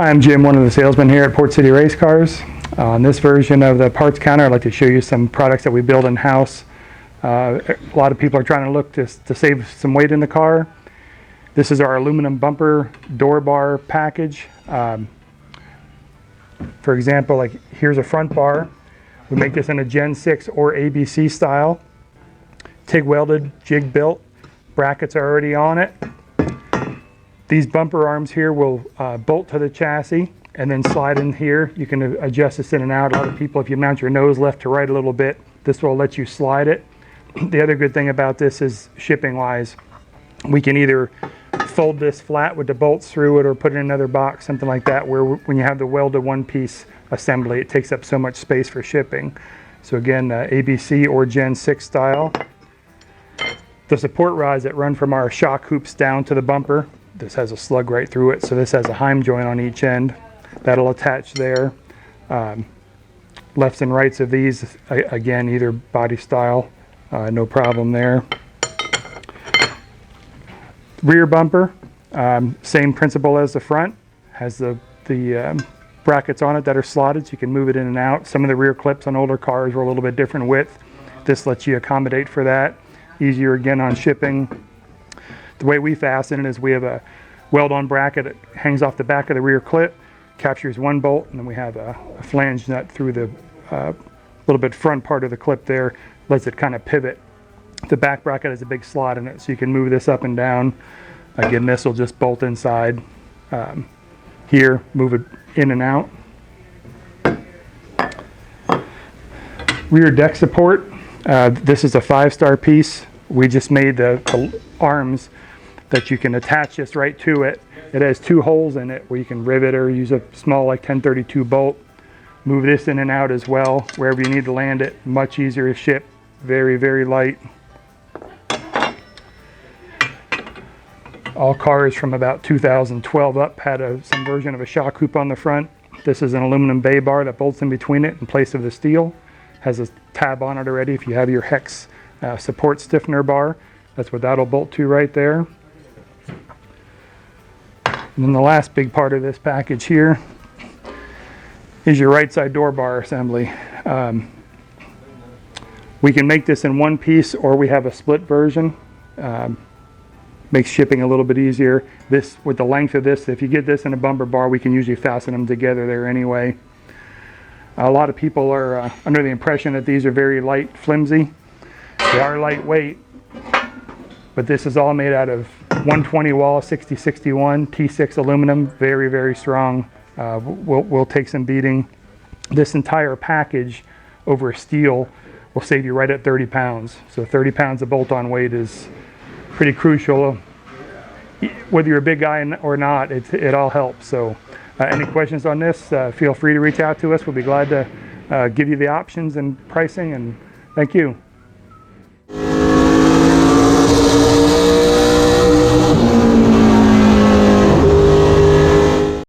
Hi, I'm Jim, one of the salesmen here at Port City Race Cars. On this version of the parts counter, I'd like to show you some products that we build in-house. A lot of people are trying to look to save some weight in the car. This is our aluminum bumper door bar package. For example, like here's a front bar. We make this in a Gen 6 or ABC style. TIG welded, jig built. Brackets are already on it. These bumper arms here will bolt to the chassis and then slide in here. You can adjust this in and out. A lot of people, if you mount your nose left to right a little bit, this will let you slide it. The other good thing about this is shipping wise. We can either fold this flat with the bolts through it or put it in another box, something like that, where when you have the welded one piece assembly, it takes up so much space for shipping. So again, ABC or Gen 6 style. The support rods that run from our shock hoops down to the bumper. This has a slug right through it, so this has a heim joint on each end. That'll attach there. Lefts and rights of these, again, either body style, no problem there. Rear bumper, same principle as the front. Has the brackets on it that are slotted, so you can move it in and out. Some of the rear clips on older cars were a little bit different width. This lets you accommodate for that. Easier again on shipping. The way we fasten it is we have a weld-on bracket that hangs off the back of the rear clip, captures one bolt, and then we have a flange nut through the little bit front part of the clip there, lets it kind of pivot. The back bracket has a big slot in it, so you can move this up and down. Again, this will just bolt inside. Here, move it in and out. Rear deck support. This is a 5-star piece. We just made the arms that you can attach this right to it. It has 2 holes in it where you can rivet or use a small like 1032 bolt. Move this in and out as well wherever you need to land it. Much easier to ship. Very, very light. All cars from about 2012 up had some version of a shock hoop on the front. This is an aluminum bay bar that bolts in between it in place of the steel. Has a tab on it already if you have your hex support stiffener bar. That's what that'll bolt to right there. And then the last big part of this package here is your right side door bar assembly. We can make this in one piece or we have a split version. Makes shipping a little bit easier. This, with the length of this, if you get this in a bumper bar, we can usually fasten them together there anyway. A lot of people are under the impression that these are very light, flimsy. They are lightweight, but this is all made out of 120 wall 6061 T6 aluminum, very, very strong. We'll take some beating. This entire package over steel will save you right at 30 pounds. So 30 pounds of bolt-on weight is pretty crucial. Whether you're a big guy or not, it all helps. So any questions on this, feel free to reach out to us. We'll be glad to give you the options and pricing, and thank you.